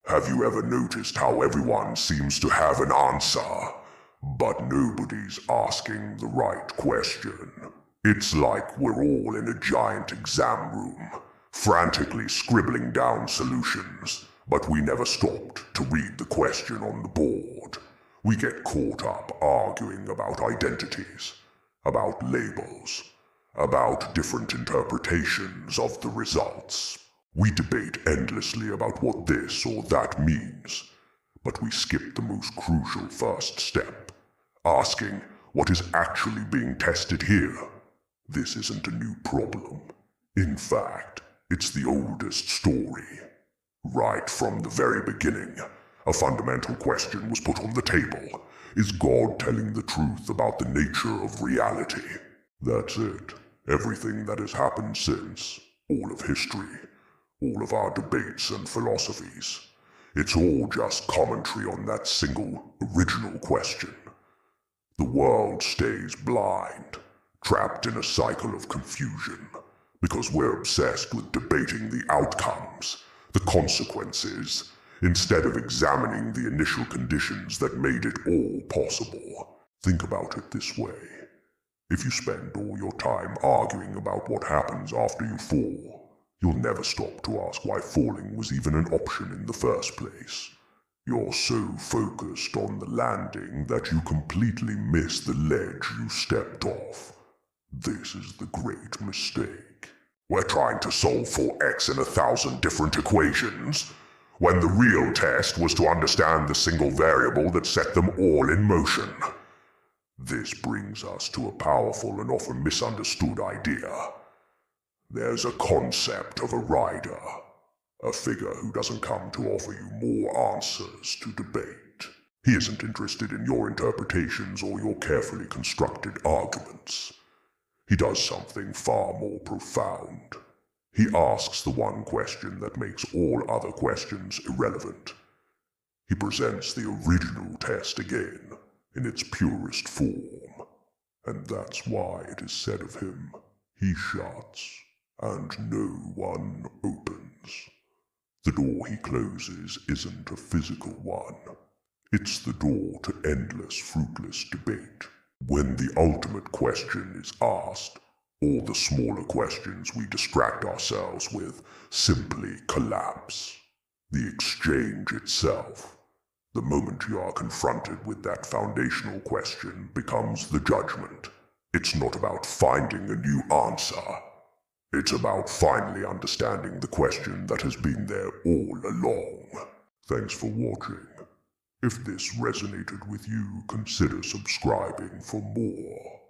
Have you ever noticed how everyone seems to have an answer, but nobody's asking the right question? It's like we're all in a giant exam room, frantically scribbling down solutions, but we never stopped to read the question on the board. We get caught up arguing about identities, about labels, about different interpretations of the results. We debate endlessly about what this or that means, but we skip the most crucial first step, asking what is actually being tested here. This isn't a new problem. In fact, it's the oldest story. Right from the very beginning, a fundamental question was put on the table. Is God telling the truth about the nature of reality? That's it. Everything that has happened since, all of history, all of our debates and philosophies, it's all just commentary on that single, original question. The world stays blind, trapped in a cycle of confusion, because we're obsessed with debating the outcomes, the consequences, instead of examining the initial conditions that made it all possible. Think about it this way. If you spend all your time arguing about what happens after you fall, you'll never stop to ask why falling was even an option in the first place. You're so focused on the landing that you completely miss the ledge you stepped off. This is the great mistake. We're trying to solve for x in 1,000 different equations, when the real test was to understand the single variable that set them all in motion. This brings us to a powerful and often misunderstood idea. There's a concept of a rider, a figure who doesn't come to offer you more answers to debate. He isn't interested in your interpretations or your carefully constructed arguments. He does something far more profound. He asks the one question that makes all other questions irrelevant. He presents the original test again, in its purest form. And that's why it is said of him, he shuts, and no one opens. The door he closes isn't a physical one. It's the door to endless, fruitless debate. When the ultimate question is asked, all the smaller questions we distract ourselves with simply collapse. The exchange itself, the moment you are confronted with that foundational question, becomes the judgment. It's not about finding a new answer. It's about finally understanding the question that has been there all along. Thanks for watching. If this resonated with you, consider subscribing for more.